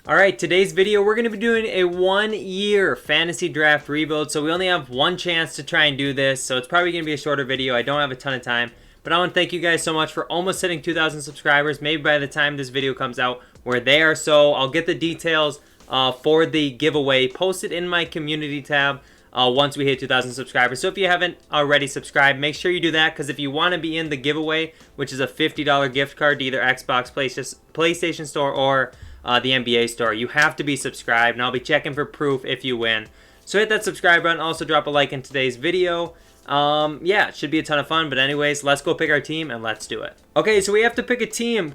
Alright, today's video we're going to be doing a 1-year fantasy draft rebuild. So we only have one chance to try and do this. So it's probably going to be a shorter video. I don't have a ton of time. But I want to thank you guys so much for almost hitting 2,000 subscribers. Maybe by the time this video comes out, we're there. So I'll get the details for the giveaway posted in my community tab once we hit 2,000 subscribers. So if you haven't already subscribed, make sure you do that. Because if you want to be in the giveaway, which is a $50 gift card to either Xbox, PlayStation Store, or the NBA store, you have to be subscribed, and I'll be checking for proof if you win. So hit that subscribe button. Also drop a like in today's video. Yeah, it should be a ton of fun. But anyways, let's go pick our team and let's do it. Okay, so we have to pick a team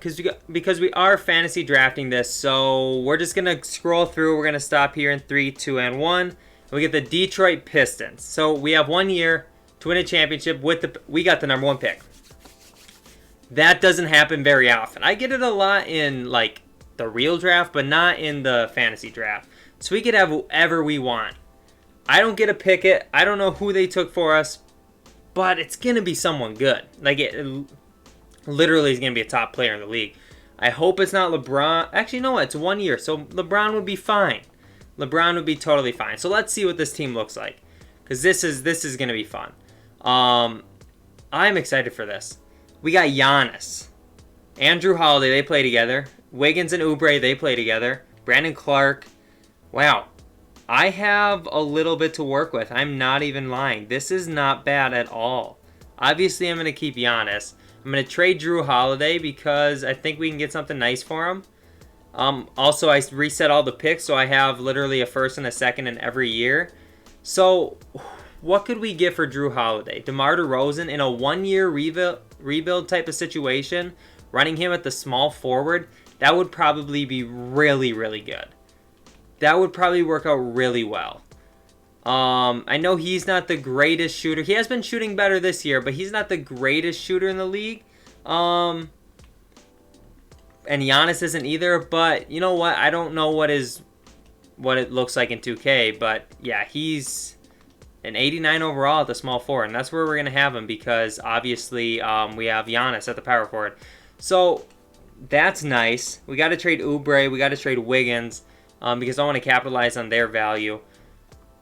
because we are fantasy drafting this. So we're just gonna scroll through. We're gonna stop here in 3, 2, and 1. We get the Detroit Pistons. So we have 1 year to win a championship we got the number 1 pick. That doesn't happen very often. I get it a lot in like the real draft, but not in the fantasy draft. So we could have whoever we want. I don't get to pick it. I don't know who they took for us, but it's going to be someone good. Like, it literally is going to be a top player in the league. I hope it's not LeBron. Actually, no, it's 1 year, so LeBron would be fine. LeBron would be totally fine. So let's see what this team looks like, because this is going to be fun. I'm excited for this. We got Giannis, Andrew Holiday, they play together. Wiggins and Oubre, they play together. Brandon Clark. Wow. I have a little bit to work with. I'm not even lying. This is not bad at all. Obviously, I'm going to keep Giannis. I'm going to trade Drew Holiday because I think we can get something nice for him. Also, I reset all the picks, so I have literally a first and a second in every year. So, what could we get for Drew Holiday? DeMar DeRozan in a 1-year rebuild type of situation, running him at the small forward. That would probably be really, really good. That would probably work out really well. I know he's not the greatest shooter. He has been shooting better this year, but he's not the greatest shooter in the league. And Giannis isn't either. But you know what? I don't know what it looks like in 2K. But yeah, he's an 89 overall at the small forward, and that's where we're gonna have him because obviously we have Giannis at the power forward. So that's nice. We got to trade Oubre. We got to trade Wiggins because I want to capitalize on their value.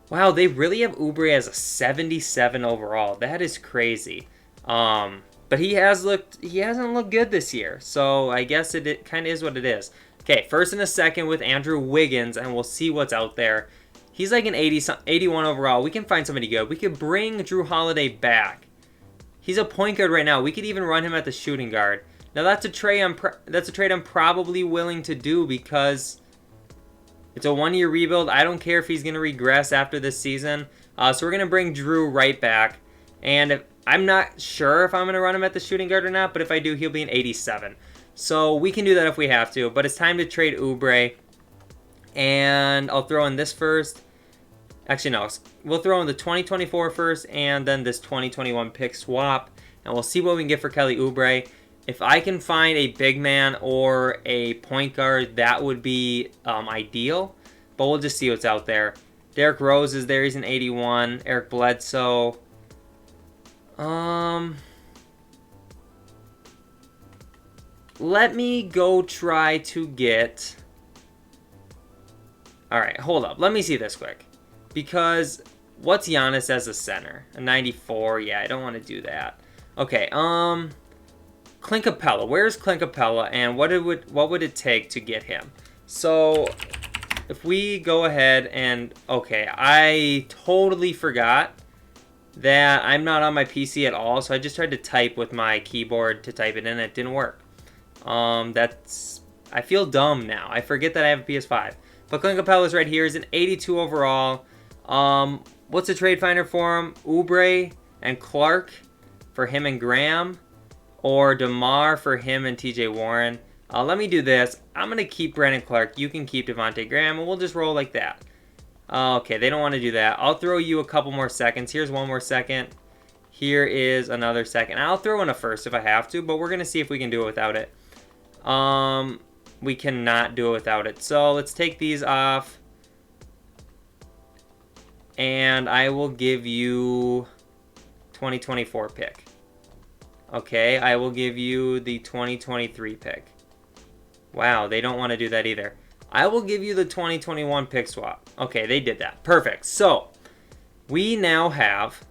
Wow, they really have Oubre as a 77 overall. That is crazy. But he hasn't looked good this year. So I guess it kind of is what it is. Okay, first and a second with Andrew Wiggins, and we'll see what's out there. He's like an 81 overall. We can find somebody good. We could bring Drew Holiday back. He's a point guard right now. We could even run him at the shooting guard. Now that's a trade I'm probably willing to do because it's a 1-year rebuild. I don't care if he's going to regress after this season. So we're going to bring Drew right back. And I'm not sure if I'm going to run him at the shooting guard or not, but if I do, he'll be an 87. So we can do that if we have to. But it's time to trade Oubre. And I'll throw in this first. Actually, no. We'll throw in the 2024 first and then this 2021 pick swap. And we'll see what we can get for Kelly Oubre. If I can find a big man or a point guard, that would be ideal. But we'll just see what's out there. Derrick Rose is there. He's an 81. Eric Bledsoe. Let me go try to get... Alright, hold up. Let me see this quick. Because what's Giannis as a center? A 94? Yeah, I don't want to do that. Okay, Clint Capella. Where's Clint Capella, and what would it take to get him? So if we go ahead and okay, I totally forgot that I'm not on my PC at all, so I just tried to type with my keyboard to type it in, and it didn't work. I feel dumb now. I forget that I have a PS5. But Clint Capella's right here. He's an 82 overall. What's the trade finder for him? Oubre and Clark for him and Graham. Or DeMar for him and TJ Warren. Let me do this. I'm going to keep Brandon Clark. You can keep Devontae Graham, and we'll just roll like that. Okay, they don't want to do that. I'll throw you a couple more seconds. Here's one more second. Here is another second. I'll throw in a first if I have to, but we're going to see if we can do it without it. We cannot do it without it. So let's take these off. And I will give you 2024 pick. Okay, I will give you the 2023 pick. Wow, they don't want to do that either. I will give you the 2021 pick swap. Okay, they did that. Perfect. So, we now have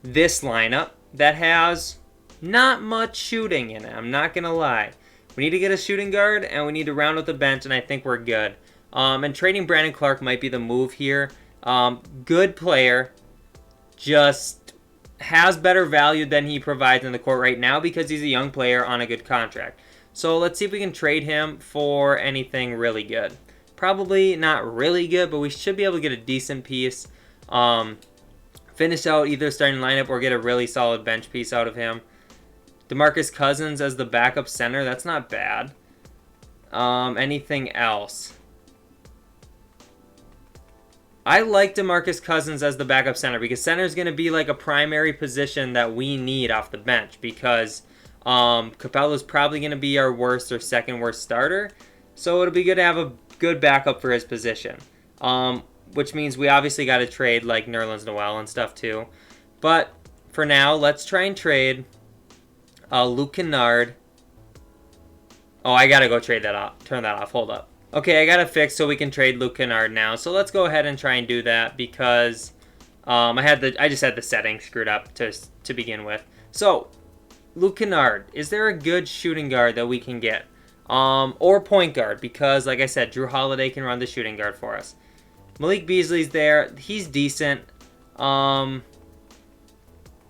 this lineup that has not much shooting in it. I'm not going to lie. We need to get a shooting guard, and we need to round out the bench, and I think we're good. And trading Brandon Clark might be the move here. Good player, just has better value than he provides in the court right now because he's a young player on a good contract. So let's see if we can trade him for anything really good. Probably not really good, but we should be able to get a decent piece. Finish out either starting lineup or get a really solid bench piece out of him. DeMarcus Cousins as the backup center, that's not bad. Anything else? I like DeMarcus Cousins as the backup center because center is going to be like a primary position that we need off the bench because Capello is probably going to be our worst or second worst starter. So it'll be good to have a good backup for his position. Which means we obviously got to trade like Nerlens Noel and stuff too. But for now, let's try and trade Luke Kennard. Oh, I got to go trade that off. Turn that off. Hold up. Okay, I got to fix so we can trade Luke Kennard now. So let's go ahead and try and do that because I just had the settings screwed up to begin with. So, Luke Kennard, is there a good shooting guard that we can get? Or point guard, because like I said, Drew Holiday can run the shooting guard for us. Malik Beasley's there. He's decent. But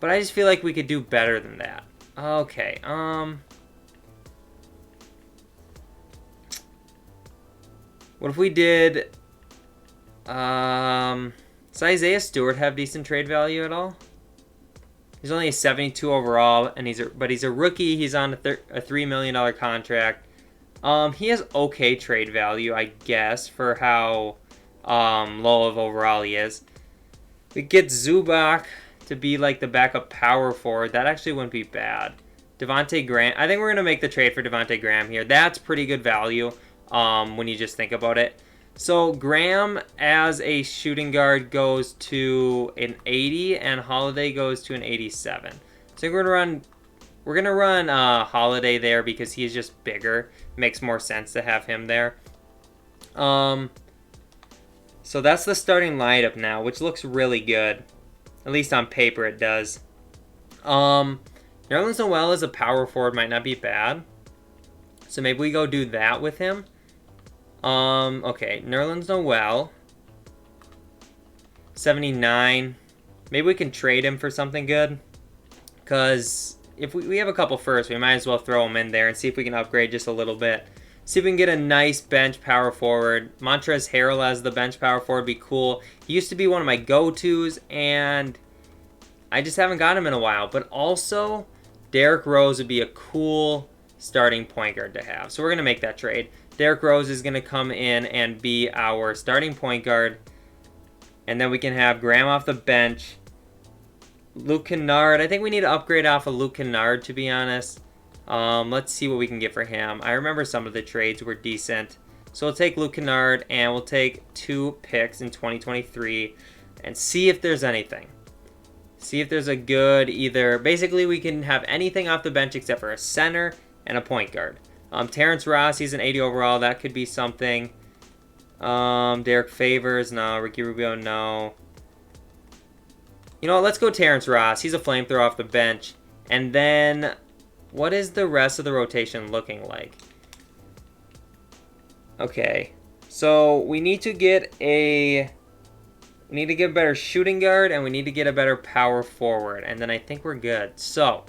I just feel like we could do better than that. Okay. What if we did... does Isaiah Stewart have decent trade value at all? He's only a 72 overall, and he's a rookie. He's on a $3 million contract. He has okay trade value, I guess, for how low of overall he is. We get Zubac to be like the backup power forward. That actually wouldn't be bad. Devontae Graham. I think we're going to make the trade for Devontae Graham here. That's pretty good value when you just think about it. So Graham as a shooting guard goes to an 80 and Holiday goes to an 87. So we're gonna run Holiday there because he's just bigger. Makes more sense to have him there. So that's the starting lineup now, which looks really good. At least on paper it does. Nerlens Noel as a power forward might not be bad. So maybe we go do that with him. Okay, Nerlens Noel. 79. Maybe we can trade him for something good. Because if we have a couple first, we might as well throw him in there and see if we can upgrade just a little bit. See if we can get a nice bench power forward. Montrezl Harrell as the bench power forward would be cool. He used to be one of my go-tos, and I just haven't got him in a while. But also, Derrick Rose would be a cool starting point guard to have. So we're going to make that trade. Derrick Rose is going to come in and be our starting point guard. And then we can have Graham off the bench. Luke Kennard. I think we need to upgrade off of Luke Kennard, to be honest. Let's see what we can get for him. I remember some of the trades were decent. So we'll take Luke Kennard and we'll take 2 picks in 2023 and see if there's anything. See if there's a good either. Basically, we can have anything off the bench except for a center and a point guard. Terrence Ross, he's an 80 overall. That could be something. Derek Favors, no. Ricky Rubio, no. You know what? Let's go Terrence Ross. He's a flamethrower off the bench. And then, what is the rest of the rotation looking like? Okay. So, we need to get a better shooting guard, and we need to get a better power forward. And then I think we're good. So,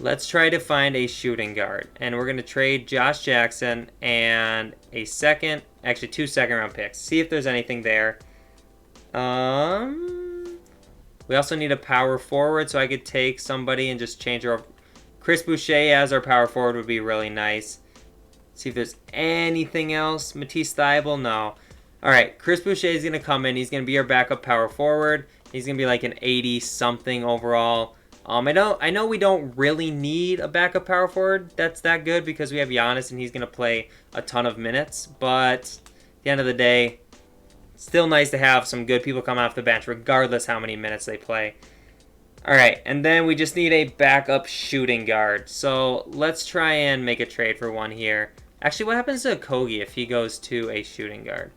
let's try to find a shooting guard. And we're going to trade Josh Jackson and a second, actually 2 second-round picks. See if there's anything there. We also need a power forward, so I could take somebody and just change our... Chris Boucher as our power forward would be really nice. See if there's anything else. Matisse Thybulle, no. All right, Chris Boucher is going to come in. He's going to be our backup power forward. He's going to be like an 80-something overall. I know we don't really need a backup power forward that's that good because we have Giannis and he's going to play a ton of minutes. But at the end of the day, it's still nice to have some good people come off the bench regardless how many minutes they play. All right, and then we just need a backup shooting guard. So let's try and make a trade for one here. Actually, what happens to Kogi if he goes to a shooting guard?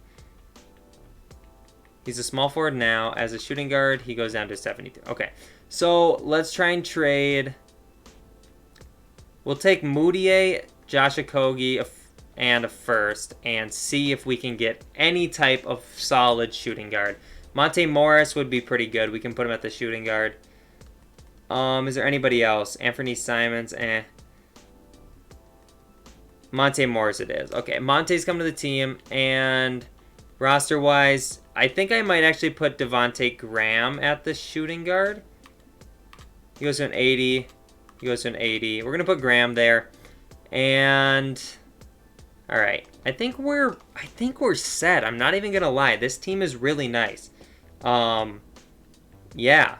He's a small forward now. As a shooting guard, he goes down to 72. Okay, so let's try and trade. We'll take Moutier, Josh Okogie, and a first, and see if we can get any type of solid shooting guard. Monte Morris would be pretty good. We can put him at the shooting guard. Is there anybody else? Anthony Simons, Monte Morris it is. Okay, Monte's coming to the team, and roster-wise, I think I might actually put Devontae Graham at the shooting guard. He goes to an 80. He goes to an 80. We're going to put Graham there. And all right. I think we're set. I'm not even going to lie. This team is really nice. Yeah.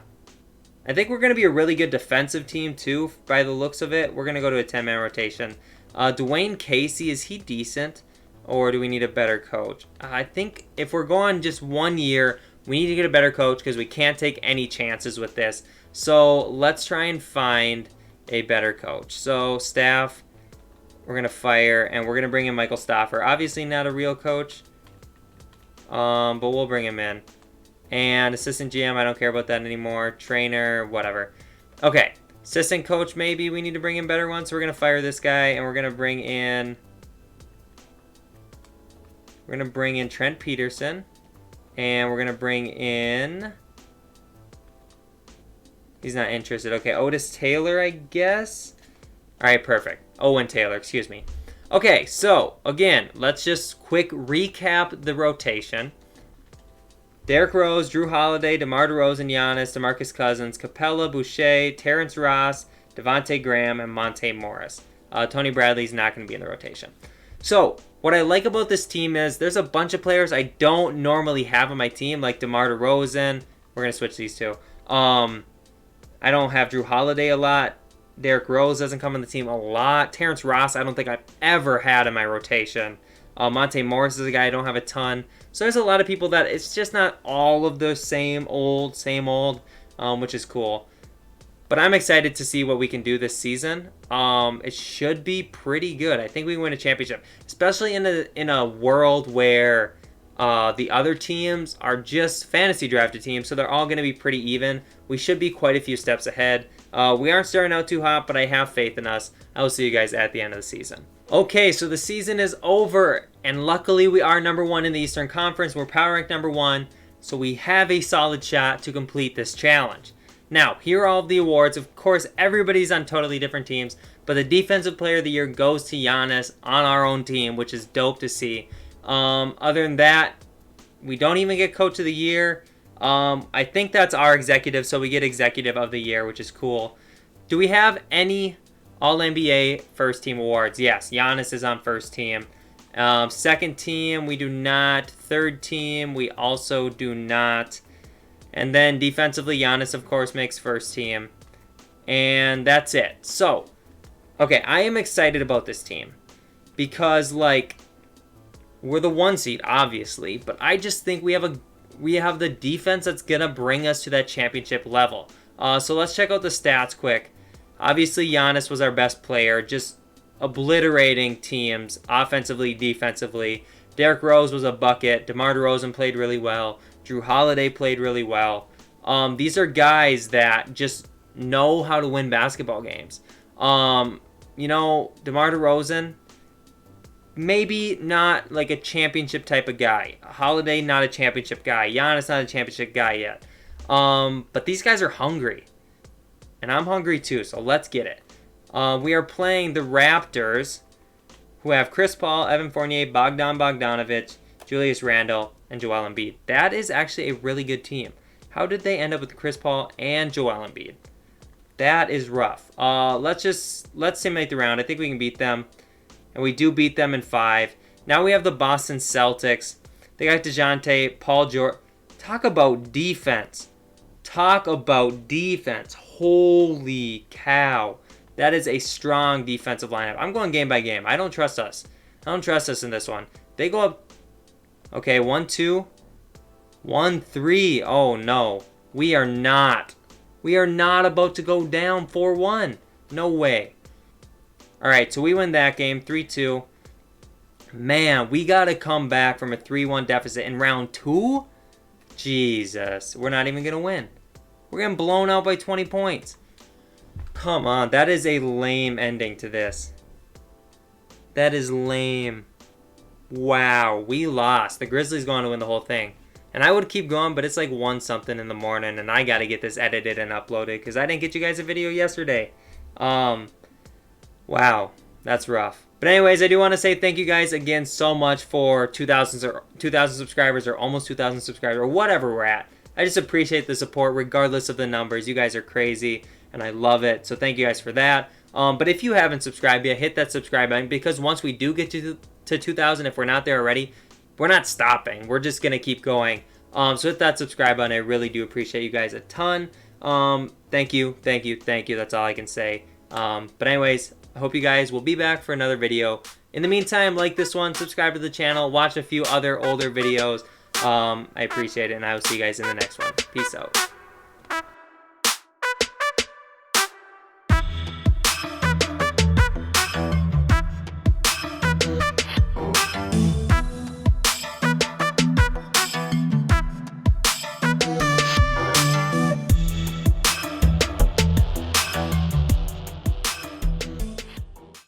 I think we're going to be a really good defensive team too by the looks of it. We're going to go to a 10-man rotation. Dwayne Casey, is he decent? Or do we need a better coach? I think if we're going just 1 year, we need to get a better coach because we can't take any chances with this. So let's try and find a better coach. So staff, we're going to fire, and we're going to bring in Michael Stoffer. Obviously not a real coach, but we'll bring him in. And assistant GM, I don't care about that anymore. Trainer, whatever. Okay, assistant coach, maybe we need to bring in better ones. So we're going to fire this guy, and we're going to bring in... We're going to bring in Trent Peterson, and we're going to bring in... He's not interested. Okay, Otis Taylor, I guess. All right, perfect. Owen Taylor, excuse me. Okay, so, again, let's just quick recap the rotation. Derrick Rose, Drew Holiday, DeMar DeRozan, Giannis, DeMarcus Cousins, Capella, Boucher, Terrence Ross, Devontae Graham, and Monte Morris. Tony Bradley's not going to be in the rotation. So, what I like about this team is there's a bunch of players I don't normally have on my team, like DeMar DeRozan. We're going to switch these two. I don't have Drew Holiday a lot. Derrick Rose doesn't come on the team a lot. Terrence Ross, I don't think I've ever had in my rotation. Monte Morris is a guy I don't have a ton. So there's a lot of people that it's just not all of the same old, which is cool. But I'm excited to see what we can do this season. It should be pretty good. I think we win a championship, especially in a world where the other teams are just fantasy drafted teams, so they're all going to be pretty even. We should be quite a few steps ahead. We aren't starting out too hot, but I have faith in us. I will see you guys at the end of the season. Okay, so the season is over, and luckily we are number 1 in the Eastern Conference. We're power ranked number 1, so we have a solid shot to complete this challenge. Now, here are all of the awards. Of course, everybody's on totally different teams, but the Defensive Player of the Year goes to Giannis on our own team, which is dope to see. Other than that, we don't even get Coach of the Year. I think that's our executive, so we get Executive of the Year, which is cool. Do we have any All-NBA First Team awards? Yes, Giannis is on First Team. Second Team, we do not. Third Team, we also do not. And then defensively, Giannis, of course, makes First Team. And that's it. So, okay, I am excited about this team. Because, like, we're the 1 seed, obviously. But I just think we have the defense that's going to bring us to that championship level. So let's check out the stats quick. Obviously, Giannis was our best player, just obliterating teams offensively, defensively. Derrick Rose was a bucket. DeMar DeRozan played really well. Drew Holiday played really well. These are guys that just know how to win basketball games. DeMar DeRozan, maybe not like a championship type of guy. Holiday, not a championship guy. Giannis, not a championship guy yet. But these guys are hungry. And I'm hungry too, so let's get it. We are playing the Raptors, who have Chris Paul, Evan Fournier, Bogdan Bogdanovic, Julius Randle, and Joel Embiid. That is actually a really good team. How did they end up with Chris Paul and Joel Embiid? That is rough. Let's simulate the round. I think we can beat them. And we do beat them in 5. Now we have the Boston Celtics. They got DeJounte, Paul George. Talk about defense. Holy cow. That is a strong defensive lineup. I'm going game by game. I don't trust us. In this one. They go up. Okay, 1-2. 1-3. Oh, no. We are not about to go down 4-1. No way. All right, so we win that game 3-2. Man, we got to come back from a 3-1 deficit in round 2? Jesus. We're not even going to win. We're getting blown out by 20 points. Come on. That is a lame ending to this. That is lame. Wow. We lost. The Grizzlies going to win the whole thing. And I would keep going, but it's like 1 something in the morning, and I got to get this edited and uploaded because I didn't get you guys a video yesterday. Wow. That's rough. But anyways, I do want to say thank you guys again so much for 2,000 subscribers or almost 2,000 subscribers or whatever we're at. I just appreciate the support regardless of the numbers. You guys are crazy, and I love it. So thank you guys for that. But if you haven't subscribed yet, hit that subscribe button because once we do get to 2,000, if we're not there already, we're not stopping. We're just going to keep going. So hit that subscribe button. I really do appreciate you guys a ton. Thank you. That's all I can say. But anyways, I hope you guys will be back for another video. In the meantime, like this one, subscribe to the channel, watch a few other older videos. I appreciate it, and I will see you guys in the next one. Peace out.